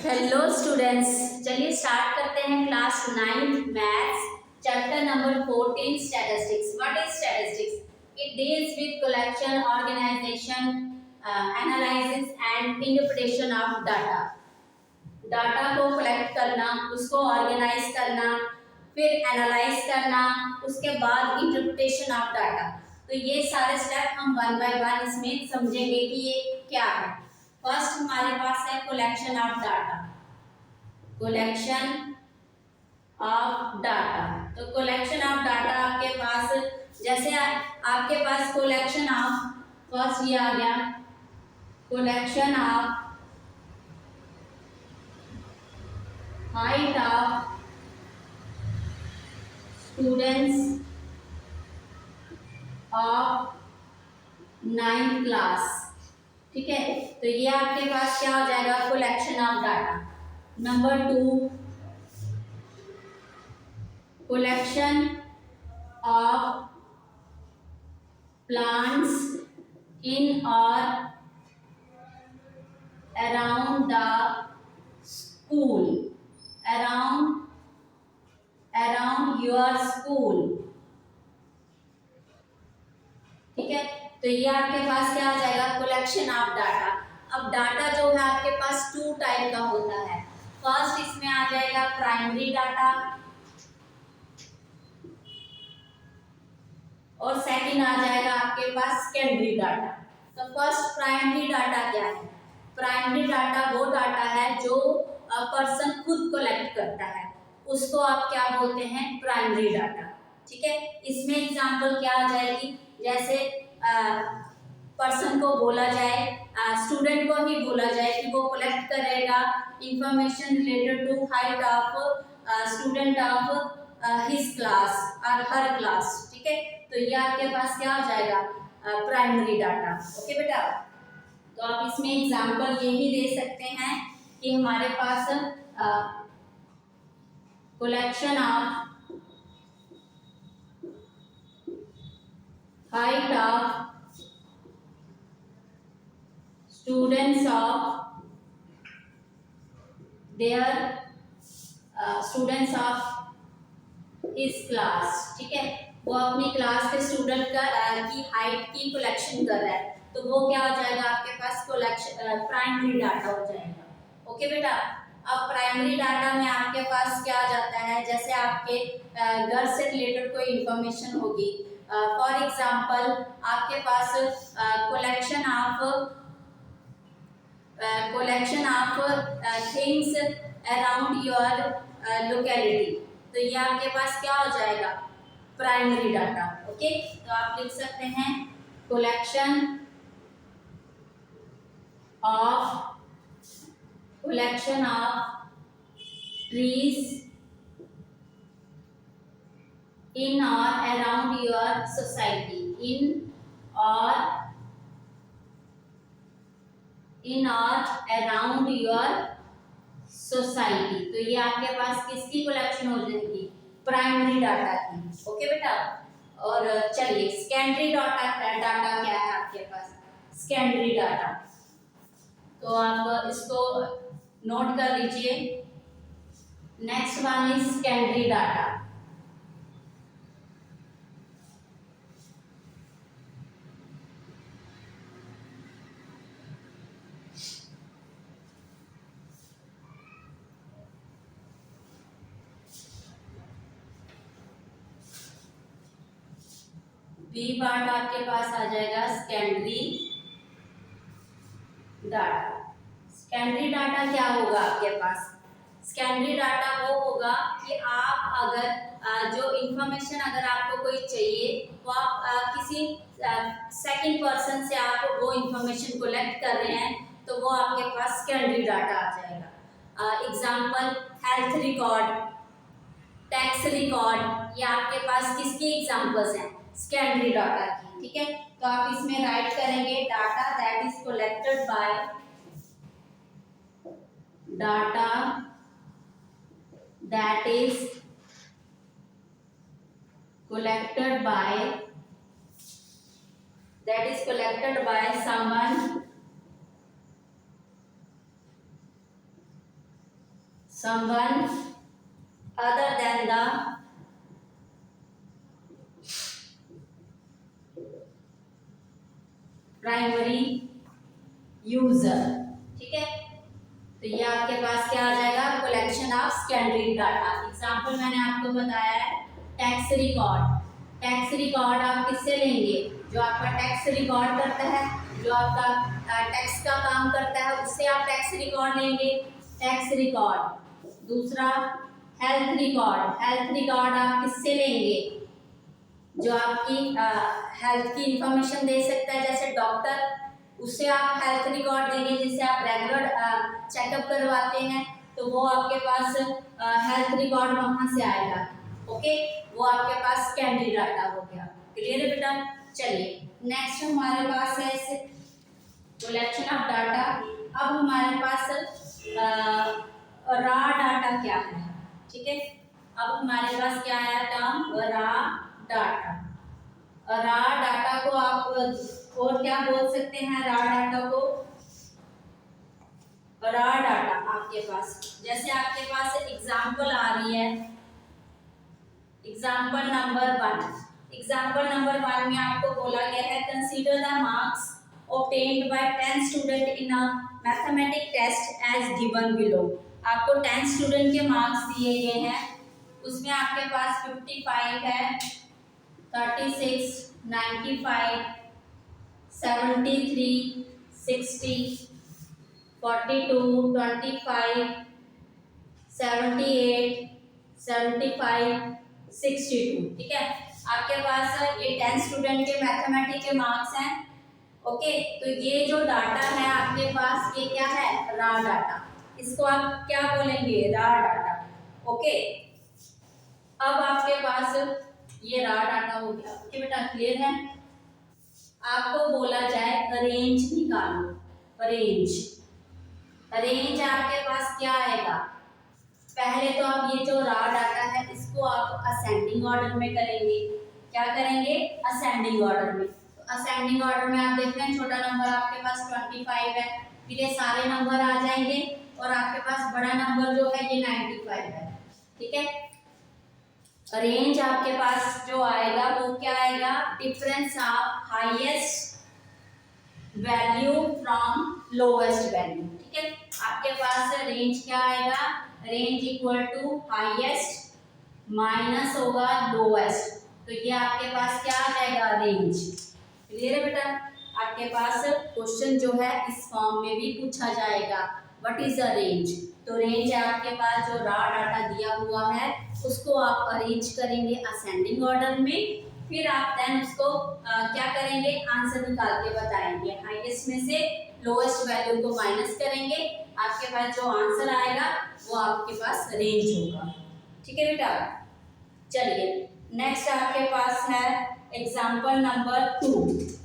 Hello students, चलिए start करते हैं class 9th maths chapter number 14 statistics. What is statistics? It deals with collection, organisation, analysis and interpretation of data. Data को collect करना, उसको organise करना, फिर analyse करना, उसके बाद इंटरप्रिटेशन ऑफ डाटा। तो ये सारे स्टेप हम वन बाय वन इसमें समझेंगे कि ये क्या है। फर्स्ट हमारे पास है collection of data. Collection of data, तो कलेक्शन ऑफ डाटा आपके पास जैसे आपके पास कलेक्शन ऑफ, फर्स्ट ये आ गया collection of height of students of 9th class. ठीक है, तो ये आपके पास क्या हो जाएगा, collection of data. Number 2, collection of plants in और around the school, around your school. ठीक है, तो ये आपके पास क्या आ जाएगा, कलेक्शन ऑफ डाटा। अब डाटा जो है आपके पास 2 टाइप का होता है। फर्स्ट इसमें आ जाएगा प्राइमरी डाटा और सेकंड आ जाएगा आपके पास सेकेंडरी डाटा। तो फर्स्ट प्राइमरी डाटा क्या है? प्राइमरी डाटा वो डाटा है जो पर्सन खुद कलेक्ट करता है, उसको आप क्या बोलते हैं, प्राइमरी डाटा। ठीक है, इसमें एग्जांपल क्या आ जाएगी, जैसे पर्सन को बोला जाए, स्टूडेंट को ही बोला जाए कि वो कलेक्ट करेगा information related to height of student of his class और हर क्लास। ठीक है, तो ये आपके पास क्या हो जाएगा, प्राइमरी डाटा। ओके बेटा, तो आप इसमें एग्जांपल ये ही दे सकते हैं कि हमारे पास collection of height of students of their students of इस क्लास। ठीक है, वो अपनी क्लास के स्टूडेंट का की हाइट की कलेक्शन कर रहा है, तो वो क्या हो जाएगा आपके पास, कलेक्शन प्राइमरी डाटा हो जाएगा। ओके बेटा, अब प्राइमरी डाटा में आपके पास क्या आ जाता है, जैसे आपके घर से रिलेटेड कोई इंफॉर्मेशन होगी। फॉर एग्जांपल आपके पास collection of things around your locality, तो ये आपके पास क्या हो जाएगा, प्राइमरी डाटा। ओके, तो आप लिख सकते हैं collection of trees in or around your society, in or around your society। तो ये आपके पास किसकी कलेक्शन हो जाएगी, प्राइमरी डाटा की। ओके बेटा, और चलिए सेकेंडरी डाटा क्या है आपके पास, सेकेंडरी डाटा, तो आप इसको नोट कर लीजिए। Next one is secondary data. B part आपके पास आ जाएगा सेकेंडरी डाटा। सेकेंडरी डाटा क्या होगा आपके पास, सेकेंडरी डाटा वो होगा कि आप अगर जो इंफॉर्मेशन अगर आपको कोई चाहिए, वो आप किसी सेकंड पर्सन से आप वो इंफॉर्मेशन कलेक्ट कर रहे हैं, तो वो आपके पास सेकेंडरी डाटा आ जाएगा। Example health record, tax record, ये आपके पास किसकी एग्जांपल्स हैं, सेकेंडरी डाटा की। ठीक है, तो आप इसमें राइट करेंगे data that is collected by someone someone other than the primary user. ठीक है, तो ये आपके पास क्या आ जाएगा, collection of secondary data. Example मैंने आपको बताया है टैक्स रिकॉर्ड। टैक्स रिकॉर्ड आप किससे लेंगे, जो आपका टैक्स रिकॉर्ड करता है, जो आपका टैक्स का काम करता है, उससे आप टैक्स रिकॉर्ड लेंगे, टैक्स रिकॉर्ड। दूसरा हेल्थ रिकॉर्ड। हेल्थ रिकॉर्ड आप किससे लेंगे, जो आपकी हेल्थ की इंफॉर्मेशन दे सकता है, जैसे डॉक्टर, उससे आप हेल्थ रिकॉर्ड देंगे, जिससे आप रेगुलर चेकअप करवाते हैं, तो वो आपके पास हेल्थ रिकॉर्ड वहाँ से आएगा। ओके, वो आपके पास सेकेंडरी डाटा हो गया। क्लियर है बेटा? चलिए नेक्स्ट हमारे पास है कलेक्शन ऑफ डाटा। अब हमारे पास रा डाटा क्या है। ठीक है, अब हमारे पास क्या है टर्म रा डाटा। रा डाटा को आप और क्या बोल सकते हैं, रा डाटा को रा डाटा आपके पास, जैसे आपके पास एग्जांपल आ रही है, एग्जांपल नंबर 1। एग्जांपल नंबर 1 में आपको बोला गया है consider the marks obtained by 10 student in a mathematics test as given below। आपको 10 स्टूडेंट के मार्क्स दिए गए हैं, उसमें आपके पास 55 है, 36, 95, 73, 60, 42, 25, 78, 75, 62। ठीक है, आपके पास ये 10 स्टूडेंट के मैथमेटिक्स के मार्क्स हैं। ओके, तो ये जो डाटा है आपके पास, ये क्या है, रा डाटा। इसको आप क्या बोलेंगे, रा डाटा। ओके, अब आपके पास ये रा डाटा हो गया। ओके बेटा, क्लियर है? आपको बोला जाए रेंज निकालो। रेंज, रेंज आपके पास क्या आएगा, पहले तो आप ये जो रा डाटा है इसको आप असेंडिंग ऑर्डर में करेंगे। क्या करेंगे, असेंडिंग ऑर्डर में। तो असेंडिंग ऑर्डर में आप देखते हैं छोटा नंबर आपके पास 25 है, फिर ये सारे नंबर आ जाएंगे और आपके पास बड़ा नंबर जो है ये 95 है। ठीक है, रेंज आपके पास जो आएगा वो क्या आएगा, difference of highest value from lowest value. ठीक है, आपके पास रेंज क्या आएगा, range equal to highest minus होगा लोवेस्ट, तो ये आपके पास क्या आ जाएगा, रेंज। क्लियर है बेटा? आपके पास क्वेश्चन जो है इस फॉर्म में भी पूछा जाएगा, व्हाट इज द रेंज। तो रेंज है आपके पास जो रा डाटा दिया हुआ है उसको आप अरेंज करेंगे असेंडिंग ऑर्डर में, फिर आप देन उसको क्या करेंगे, आंसर निकाल के बताएंगे, हाईएस्ट में से लोएस्ट वैल्यू को माइनस करेंगे, आपके पास जो आंसर आएगा वो आपके पास रेंज होगा। ठीक है बेटा? चलिए नेक्स्ट आपके पास है एग्जाम्पल नंबर 2।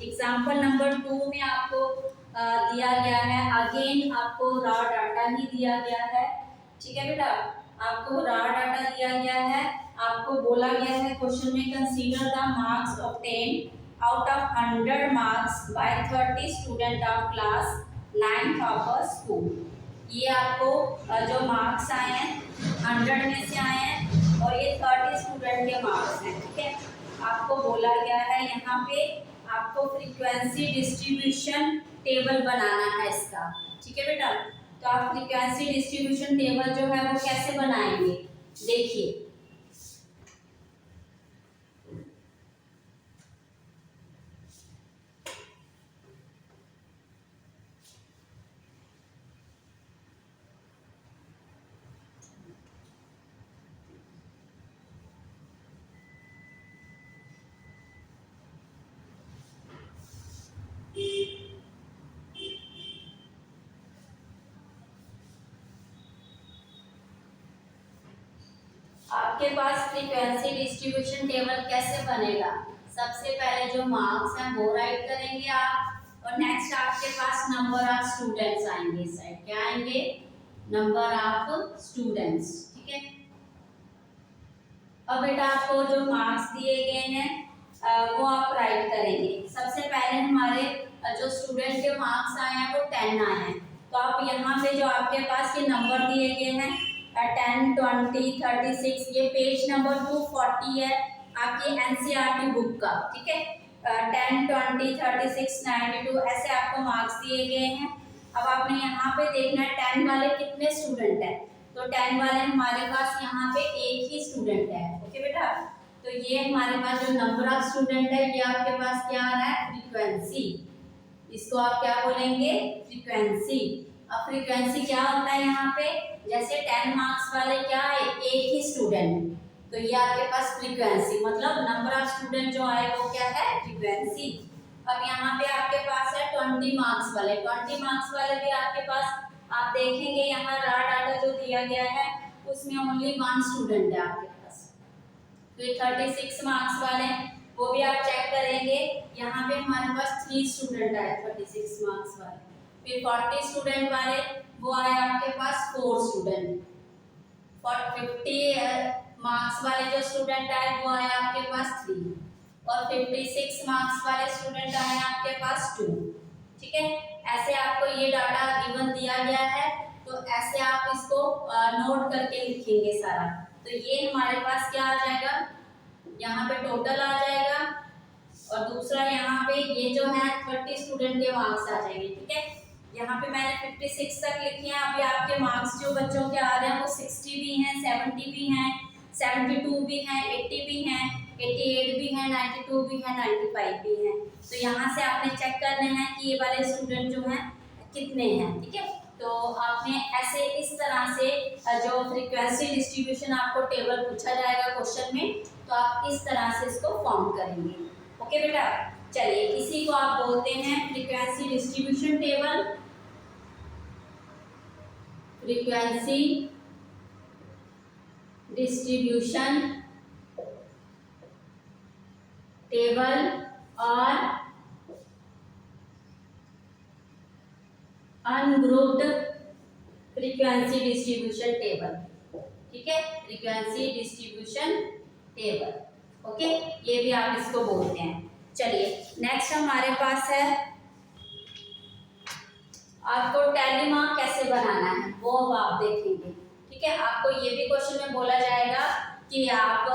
एग्जाम्पल नंबर 2 में आपको दिया गया है, अगेन आपको रा डाटा ही दिया गया है। ठीक है बेटा, आपको रा डाटा दिया गया है, आपको बोला गया है क्वेश्चन में consider the marks obtain out of 100 marks bye 30 student of class 9th of a school. ये आपको जो मार्क्स आए हैं 100 में से आए हैं और ये 30 स्टूडेंट के मार्क्स हैं। ठीक है, आपको बोला गया है यहाँ पे आपको फ्रीक्वेंसी डिस्ट्रीब्यूशन टेबल बनाना है इसका। ठीक है बेटा, तो आप फ्रीक्वेंसी डिस्ट्रीब्यूशन टेबल जो है वो कैसे बनाएंगे, देखिए। आपके पास फ्रीक्वेंसी डिस्ट्रीब्यूशन टेबल कैसे बनेगा, सबसे पहले जो मार्क्स हैं वो राइट करेंगे आप, और नेक्स्ट आपके पास नंबर ऑफ स्टूडेंट्स आएंगे इस साइड। क्या आएंगे, नंबर ऑफ स्टूडेंट्स। ठीक है, अब बेटा आपको जो मार्क्स दिए गए हैं वो आप राइट करेंगे। सबसे पहले हमारे जो स्टूडेंट के मार्क्स आए हैं वो 10 आए हैं, तो आप यहाँ पे जो आपके पास ये नंबर दिए गए हैं 10, 20, 36, ये पेज नंबर 240 है आपकी एनसीईआरटी बुक का, ठीक है। 10, 20, 36, 92 ऐसे आपको मार्क्स दिए गए हैं। अब आपने यहाँ पे देखना है 10 वाले कितने स्टूडेंट हैं, तो 10 वाले हमारे पास यहाँ पे एक ही स्टूडेंट है, ओके बेटा। तो ये हमारे पास जो नंबर ऑफ स्टूडेंट है ये आपके पास क्या आ रहा है, फ्रीक्वेंसी। इसको आप क्या बोलेंगे, फ्रीक्वेंसी। अब फ्रीक्वेंसी क्या होता है यहाँ पे, जैसे 10 मार्क्स वाले क्या है, एक ही स्टूडेंट, तो ये आपके पास फ्रीक्वेंसी मतलब नंबर ऑफ स्टूडेंट जो आए वो क्या है, फ्रीक्वेंसी। अब यहाँ पे आपके पास है 20 मार्क्स वाले, 20 मार्क्स वाले भी आपके पास आप देखेंगे यहाँ रॉ डाटा जो दिया गया है उसमें ओनली 1 स्टूडेंट है आपके पास। फिर 36 मार्क्स वाले वो भी आप चेक करेंगे, यहाँ पे हमारे पास 3 स्टूडेंट आए 36 मार्क्स वाले। फिर 40 स्टूडेंट वाले वो आए आपके पास 4 स्टूडेंट। और 50 मार्क्स वाले जो स्टूडेंट आए वो आए आपके पास 3, और 56 मार्क्स वाले स्टूडेंट आए आपके पास 2, ठीक है। ऐसे आपको ये डाटा गिवन दिया गया है, तो ऐसे आप इसको नोट करके लिखेंगे सारा। तो ये हमारे पास क्या आ जाएगा, यहाँ पे टोटल आ जाएगा, और दूसरा यहाँ पे ये जो है 30 स्टूडेंट के मार्क्स आ जाएंगे, ठीक है। यहाँ पे मैंने 56 तक लिखे हैं। अभी आपके मार्क्स जो बच्चों के आ रहे हैं वो 60 भी हैं, 70 भी हैं, 72 भी हैं, 80 भी हैं, 88 भी हैं, 92 भी हैं, 95 भी हैं। तो यहाँ से आपने चेक करने हैं कि ये वाले स्टूडेंट जो हैं कितने हैं, ठीक है। तो आपने ऐसे इस तरह से जो फ्रीक्वेंसी डिस्ट्रीब्यूशन आपको टेबल पूछा जाएगा क्वेश्चन में, तो आप इस तरह से इसको फॉर्म करेंगे, ओके बेटा। चलिए इसी को आप बोलते हैं frequency distribution table, frequency distribution table और अनग्रुप्ड फ्रीक्वेंसी डिस्ट्रीब्यूशन टेबल, ठीक है, फ्रीक्वेंसी डिस्ट्रीब्यूशन टेबल, ओके, ये भी आप इसको बोलते हैं। चलिए नेक्स्ट हमारे पास है, आपको टैली मार्क कैसे बनाना है वो अब आप देखेंगे, ठीक है। आपको ये भी क्वेश्चन में बोला जाएगा कि आप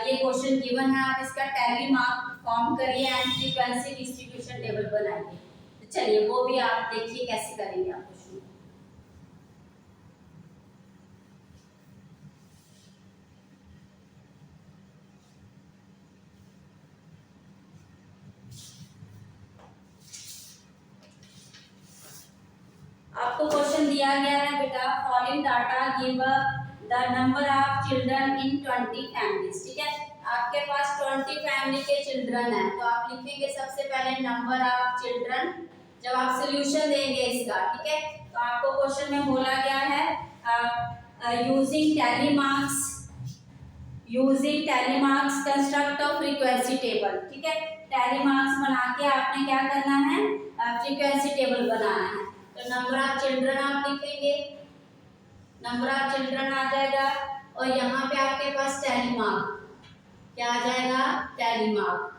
ये क्वेश्चन गिवन है, आप इसका टैली मार्क फॉर्म करिए एंड फ्रीक्वेंसी डिस्ट्रीब्यूशन टेबल बनाइए। तो चलिए वो भी आप देखिए कैसे करेंगे आप क्वेश्चन। आपको क्वेश्चन दिया गया है बेटा, following data give the number of children in 20 families, ठीक है। आपके पास 20 फैमिली के चिल्ड्रन है, तो आप लिखेंगे सबसे पहले नंबर ऑफ चिल्ड्रन, जब आप सोल्यूशन देंगे इसका, ठीक है। तो आपको क्वेश्चन में बोला गया है using tally marks construct of frequency table, ठीक है। टैली मार्क्स बना के आपने क्या करना है, फ्रीक्वेंसी टेबल बनाना है। तो नंबर ऑफ चिल्ड्रन आप लिखेंगे, नंबर ऑफ चिल्ड्रन आ जाएगा, और यहाँ पे आपके पास टैली मार्क क्या आ जाएगा, टैली मार्क।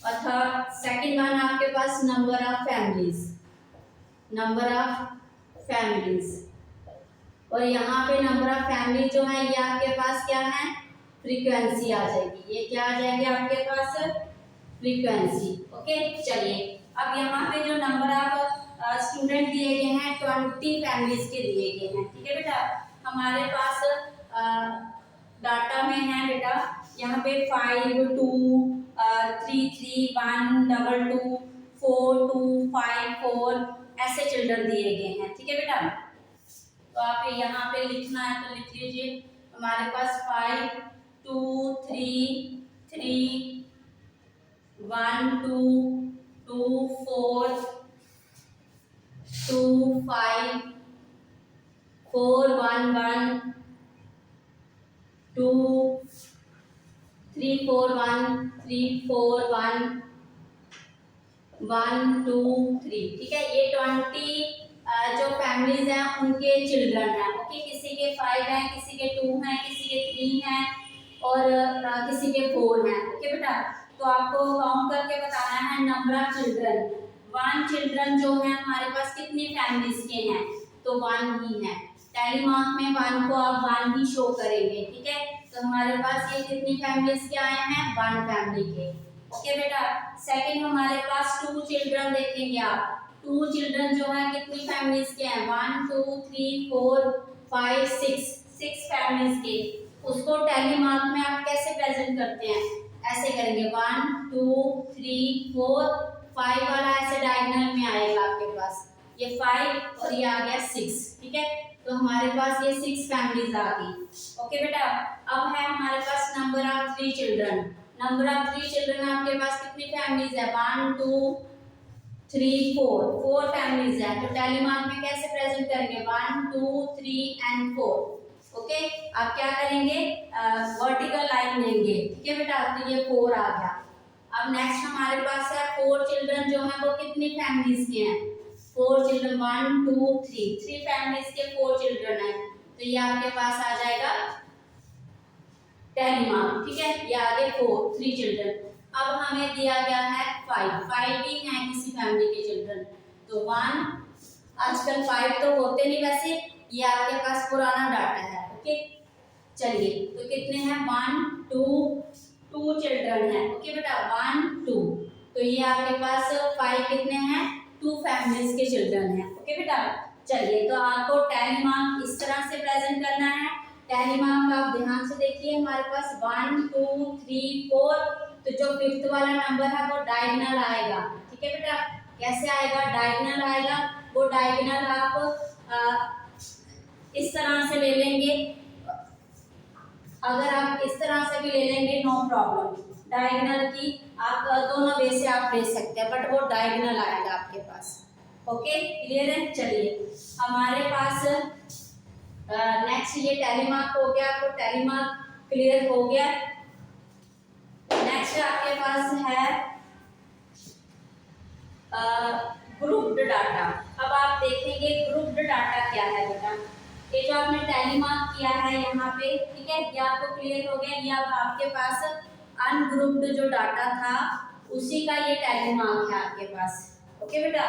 और सेकंड वन आपके पास number of families, number of families, और यहाँ पे नंबर ऑफ फैमिली जो है ये आपके पास क्या है, फ्रीक्वेंसी आ जाएगी। ये क्या आ जाएंगे आपके पास, फ्रीक्वेंसी, ओके। चलिए अब यहाँ पे जो नंबर ऑफ स्टूडेंट दिए गए हैं 20 फैमिलीज के दिए गए हैं, ठीक है बेटा। हमारे पास डाटा में है बेटा यहाँ पे 5, 2, 3, 3, 1, 2, 2, 4, 2, 5, 4 ऐसे चिल्ड्रन दिए गए हैं, ठीक है बेटा। तो आप यहाँ पे लिखना है तो लिख लीजिए, हमारे पास 5, 2, 3, 3, 1, 2, 2, 4, 2, 5, 4, 1, 1, 2, 3, 4, 1, 3, 4, 1, 1, 2, 3, ठीक है। ये 20 जो फैमिलीज हैं उनके चिल्ड्रन हैं, ओके। किसी के 5 हैं, किसी के 2 हैं, किसी के 3 हैं, और किसी के 4 हैं, ओके बेटा। तो आपको काउंट करके बताना है नंबर ऑफ चिल्ड्रन। 1 चिल्ड्रन जो है हमारे पास कितनी फैमिलीज के हैं, तो 1 ही है। टैली मार्क में 1 को आप 1 ही शो करेंगे, ठीक है। तो हमारे पास ये कितनी फैमिलीज के आए हैं, 1 फैमिली के। ओके बेटा, सेकंड हमारे पास 2 चिल्ड्रन देखेंगे आप। 2 चिल्ड्रन जो है कितनी फैमिलीज के हैं, 1 2 3 4 5 6 फैमिलीज के। उसको टैली मार्क में आप कैसे प्रेजेंट करते हैं, ऐसे करेंगे 1 2 3 4 5 वाला ऐसे डायगोनल में आएगा आपके पास, ये 5 और ये आ गया 6, ठीक है। तो हमारे पास ये 6 फैमिलीज आ गई। ओके बेटा, अब है हमारे पास number of 3 children. Number of 3 children आपके पास कितनी फैमिलीज है, 1 2 3 4 फैमिलीज है। तो टैली मार्क में कैसे प्रेजेंट करेंगे, 1 2 3 एंड 4। ओके, आप क्या करेंगे, वर्टिकल लाइन लेंगे, ठीक है बेटा। तो ये 4 आ गया। अब नेक्स्ट हमारे पास है 4 चिल्ड्रन जो है वो कितनी फैमिलीज के हैं, 4 चिल्ड्रन 1 2 3 फैमिलीज के 4 चिल्ड्रन है। तो ये आपके पास आ जाएगा टैली मार्क, ठीक है। ये आगे 3 चिल्ड्रन। अब हमें दिया गया है 5 भी हैं किसी फैमिली के चिल्ड्रन। तो 1, आजकल 5 तो होते नहीं वैसे, ये आपके पास पुराना डाटा है। ओके, चलिए तो कितने हैं, 1 2 चिल्ड्रन है। ओके बेटा, 1 2, तो ये आपके पास 5 कितने हैं, 2 फैमिलीज के चिल्ड्रन है। ओके बेटा, चलिए तो आपको टैली मार्क इस तरह से प्रेजेंट करना है। टैली मार्क आप ध्यान से देखिए, हमारे पास 1 2 3 4, तो जो 5th वाला नंबर है वो डायगोनल आएगा, ठीक है बेटा। कैसे आएगा, डायगोनल आएगा। वो डायगोनल आप इस तरह से ले लेंगे, अगर आप इस तरह से भी ले लेंगे नो प्रॉब्लम। डायगोनल की आप दोनों वे से आप ले सकते हैं, बट वो डायगोनल आएगा आपके पास। ओके, क्लियर है। चलिए हमारे पास नेक्स्ट ये टैली मार्क हो गया, आपको टैली मार्क क्लियर हो गया। नेक्स्ट आपके पास है ग्रुप्ड डाटा। अब आप देखेंगे ग्रुप्ड डाटा क्या है बेटा। ये जो आपने टैली मार्क किया है यहाँ पे, ठीक है, ये आपको क्लियर हो गया। ये अब आपके पास अनग्रुप्ड जो डाटा था उसी का ये टैली मार्क है आपके पास। ओके बेटा,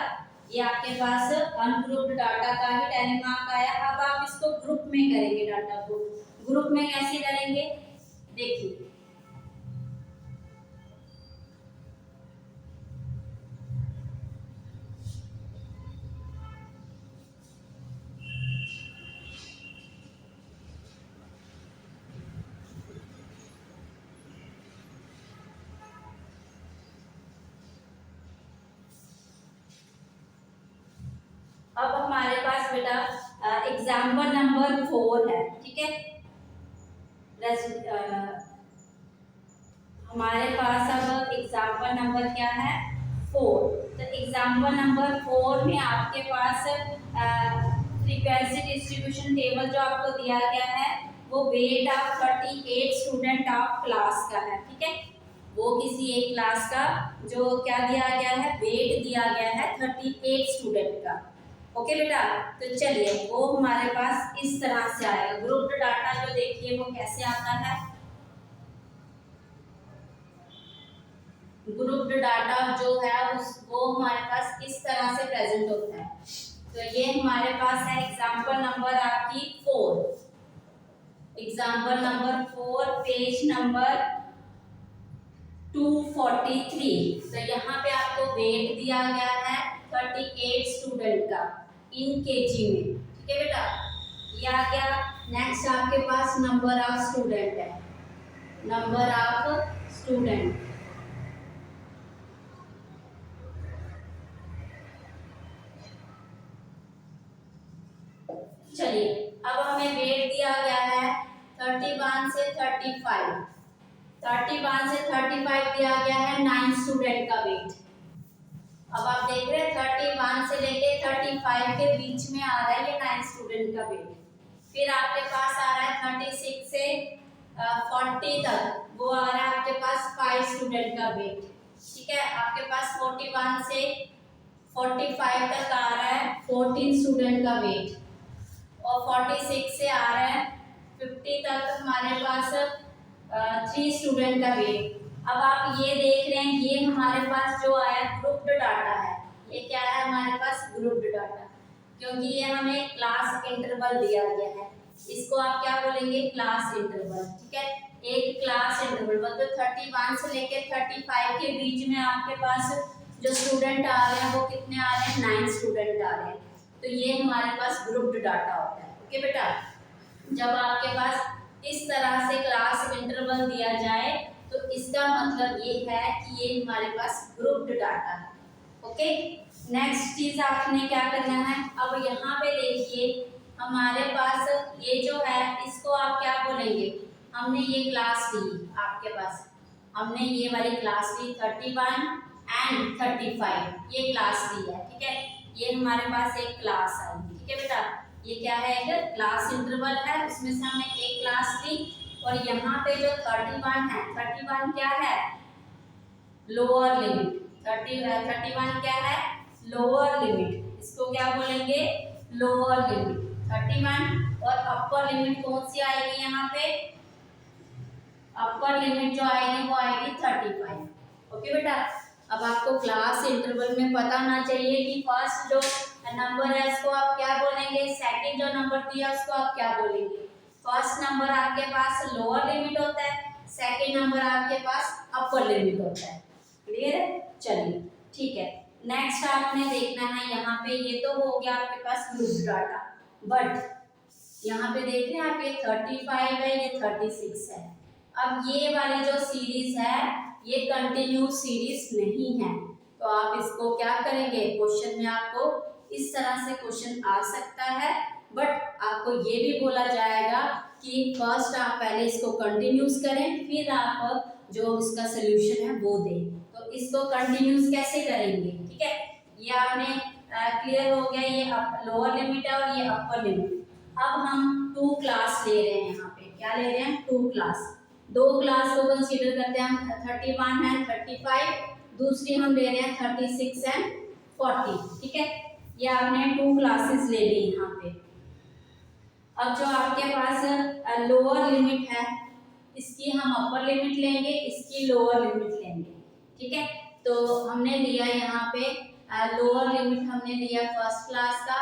ये आपके पास अनग्रुप्ड डाटा का ही टैली मार्क आया। अब आप इसको ग्रुप में करेंगे, डाटा को ग्रुप में कैसे करेंगे, देखिए। अब हमारे पास बेटा एग्जाम्पल नंबर 4 है, ठीक है। हमारे पास अब एग्जाम्पल नंबर क्या है, 4। तो एग्जाम्पल नंबर 4 में आपके पास फ्रीक्वेंसी डिस्ट्रीब्यूशन टेबल जो आपको दिया गया है वो weight of 38 student of class का है, ठीक है। वो किसी एक क्लास का जो क्या दिया गया है, वेट दिया गया है 38 स्टूडेंट का। ओके बेटा, तो चलिए वो हमारे पास इस तरह से आएगा। ग्रुप्ड डाटा जो देखिए वो कैसे आता है, ग्रुप्ड डाटा जो है वो हमारे पास इस तरह से प्रेजेंट होता है। तो ये हमारे पास है एग्जाम्पल नंबर आपकी 4, एग्जाम्पल नंबर 4 पेज नंबर 243। तो यहाँ पे आपको वेट दिया गया है 38 स्टूडेंट का इन केजी में, ठीक है बेटा। ये आ गया। नेक्स्ट आपके पास नंबर ऑफ स्टूडेंट है, नंबर ऑफ स्टूडेंट। चलिए अब हमें वेट दिया गया है 31 से 35, 31 से 35 दिया गया है 9 स्टूडेंट का वेट। अब आप देख रहे हैं 31 से लेके 35 के बीच में आ रहा है ये 9 स्टूडेंट का वेट। फिर आपके पास आ रहा है 36 से 40 तक, वो आ रहा है आपके पास 5 स्टूडेंट का वेट, ठीक है। आपके पास 41 से 45 तक आ रहा है 14 स्टूडेंट का वेट, और 46 से आ रहा है 50 तक हमारे पास 3 स्टूडेंट का वेट। अब आप ये देख रहे हैं ये हमारे पास जो आया ग्रुप्ड डाटा है, ये क्या है हमारे पास ग्रुप्ड डाटा। क्योंकि ये हमें क्लास इंटरवल दिया गया है। इसको आप क्या बोलेंगे? Class interval. ठीक है, एक क्लास इंटरवल मतलब 31 से लेकर 35 के बीच में आपके पास जो स्टूडेंट आ रहे हैं वो कितने आ रहे हैं? 9 स्टूडेंट आ रहे हैं। तो ये हमारे पास ग्रुप्ड डाटा होता है। ओके बेटा, जब आपके पास इस तरह से क्लास इंटरवल दिया जाए तो इसका मतलब ये है कि ये हमारे पास ग्रुप्ड डाटा है। ओके, नेक्स्ट चीज आपने क्या करना है, अब यहाँ पे देखिए हमारे पास ये जो है इसको आप क्या बोलेंगे? हमने ये क्लास ली, आपके पास हमने ये वाली क्लास ली 31 एंड 35, ये क्लास ली है। ठीक है, ये हमारे पास एक क्लास आई। ठीक है बेटा, ये क्या है? एक क्लास इंटरवल है, उसमें से हमने एक क्लास ली और यहाँ पे जो 31 है, 31 क्या है? Lower limit. 31 क्या है? Lower limit. इसको क्या बोलेंगे? Lower limit 31। और अपर लिमिट कौन सी आएगी यहाँ पे? अपर लिमिट जो आएगी वो आएगी 35। ओके बेटा, अब आपको क्लास इंटरवल में पता होना चाहिए कि फर्स्ट जो नंबर है इसको आप क्या बोलेंगे, सेकंड जो नंबर दिया उसको आप क्या बोलेंगे। फर्स्ट नंबर आपके पास लोअर लिमिट होता है, सेकंड नंबर आपके पास अपर लिमिट होता है। क्लियर है? चलिए ठीक है, नेक्स्ट आपने देखना है यहाँ पे, ये तो हो गया आपके पास ग्रुप डाटा, बट यहाँ पे देख रहे हैं आप ये 35 है, ये 36 है। अब ये वाली जो सीरीज है ये कंटिन्यूस सीरीज नहीं है, तो आप इसको क्या करेंगे? क्वेश्चन में आपको इस तरह से क्वेश्चन आ सकता है, बट आपको ये भी बोला जाएगा कि फर्स्ट आप पहले इसको कंटिन्यूस करें, फिर आप जो इसका सोल्यूशन है वो दें। तो इसको कंटिन्यूस कैसे करेंगे? ठीक है, ये आपने क्लियर हो गया, ये लोअर लिमिट है और ये अपर लिमिट। अब हम 2 क्लास ले रहे हैं, यहाँ पे क्या ले रहे हैं? 2 क्लास। 2 क्लास को कंसीडर करते हैं हम, 31 एंड 35, दूसरी हम ले रहे हैं 36 एंड 40। ठीक है, ये आपने 2 क्लासेस ले ली यहाँ पे। अब जो आपके पास लोअर लिमिट है इसकी हम अपर लिमिट लेंगे, इसकी लोअर लिमिट लेंगे। ठीक है, तो हमने लिया यहाँ पे लोअर लिमिट हमने लिया फर्स्ट क्लास का,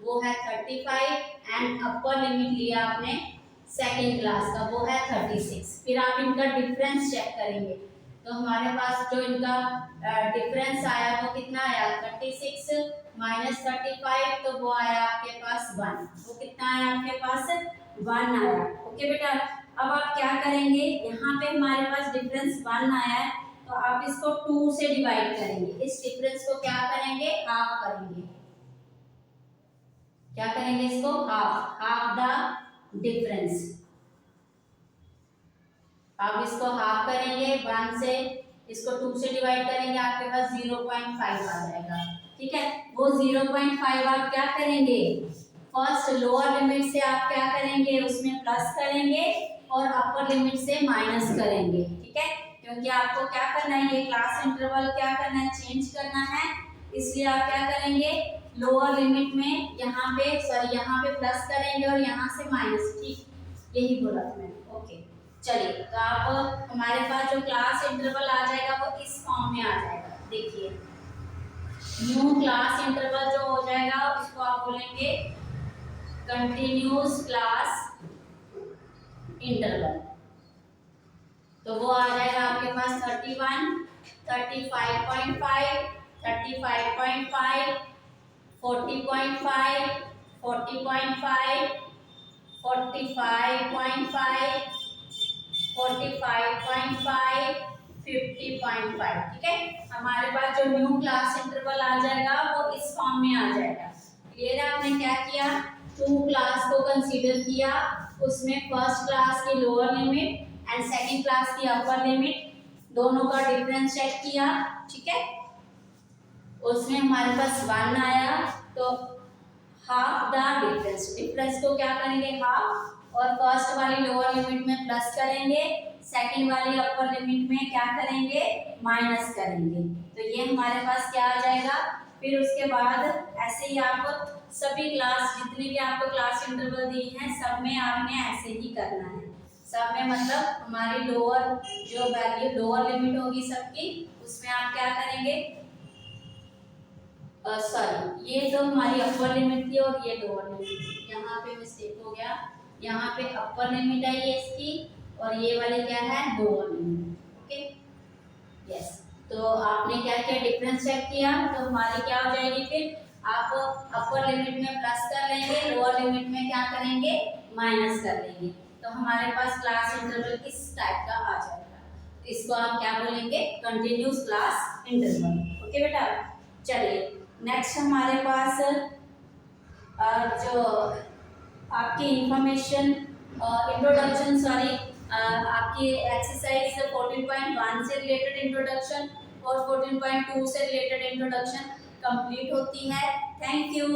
वो है 35 एंड अपर लिमिट लिया आपने सेकेंड क्लास का, वो है 36। फिर आप इनका डिफरेंस चेक करेंगे, तो हमारे पास जो इनका डिफरेंस आया वो कितना आया? 36 माइनस 35, तो वो आया आपके पास 1। वो कितना आया आपके पास? 1 आया। ओके बेटा, अब आप क्या करेंगे? यहाँ पे हमारे पास डिफरेंस 1 आया है, तो आप इसको 2 से डिवाइड करेंगे। इस डिफरेंस को क्या करेंगे? हाफ करेंगे। क्या करेंगे? इसको हाफ द डिफरेंस। आप इसको हाफ करेंगे 1 से, इसको 2 से डिवाइड करेंगे, आपके पास 0.5 आ जाएगा। ठीक है, वो 0.5 आप क्या करेंगे? फर्स्ट लोअर लिमिट से आप क्या करेंगे? उसमें प्लस करेंगे और अपर लिमिट से माइनस करेंगे। ठीक है, क्योंकि आपको क्या करना है? ये क्लास इंटरवल क्या करना है? चेंज करना है, इसलिए आप क्या करेंगे? लोअर लिमिट में यहाँ पे प्लस करेंगे और यहाँ से माइनस। ठीक, यही बोला था मैंने। ओके, चलिए, तो आप हमारे पास जो क्लास इंटरवल आ जाएगा वो इस फॉर्म में आ जाएगा। देखिए, न्यू क्लास इंटरवल जो हो जाएगा उसको आप बोलेंगे कंटिन्यूस क्लास इंटरवल। तो वो आ जाएगा आपके पास 31, 35.5, 35.5, 40.5, 40.5, 45.5, 45.5, 50.5। ठीक है, हमारे पास जो न्यू क्लास इंटरवल आ जाएगा वो इस फॉर्म में आ जाएगा। क्लियर है? आपने क्या किया? 2 क्लास को कंसीडर किया, उसमें फर्स्ट क्लास की lower limit and second class की अपर लिमिट, दोनों का डिफरेंस चेक किया। ठीक है, उसमें हमारे पास 1 आया, तो हाफ द डिफरेंस। डिफरेंस को क्या करेंगे? हाफ, और फर्स्ट वाली लोअर लिमिट में प्लस करेंगे, सेकंड वाली अपर लिमिट में क्या करेंगे? माइनस करेंगे। तो ये हमारे पास क्या आ जाएगा? फिर उसके बाद ऐसे ही आप सभी क्लास जितनी भी आपको क्लास इंटरवल दी है सब में आपने ऐसे ही करना है। सब में मतलब हमारी लोअर जो वैल्यू लोअर लिमिट होगी सबकी, उसमें आप क्या करेंगे? सॉरी, ये तो हमारी अपर लिमिट थी और ये लोअर लिमिट, यहाँ पे मिस्टेक हो गया। यहाँ पे अपर लिमिट है ये इसकी, और ये वाली क्या है, लोअर लिमिट। Okay, yes. तो आपने क्या किया, डिफरेंस चेक किया, तो हमारी क्या हो जाएगी फिर, आप अपर लिमिट में प्लस कर लेंगे, लोअर लिमिट में क्या करेंगे, माइनस कर लेंगे, तो हमारे पास क्लास इंटरवल किस टाइप का आ जाएगा। इसको आप क्या बोलेंगे, कंटिन्यूस क्लास इंटरवल। ओके बेटा, चलिए नेक्स्ट हमारे पास जो आपकी इंफॉर्मेशन इंट्रोडक्शन, सॉरी आपकी एक्सरसाइज 14.1 से रिलेटेड इंट्रोडक्शन और 14.2 से रिलेटेड इंट्रोडक्शन कंप्लीट होती है। Thank you.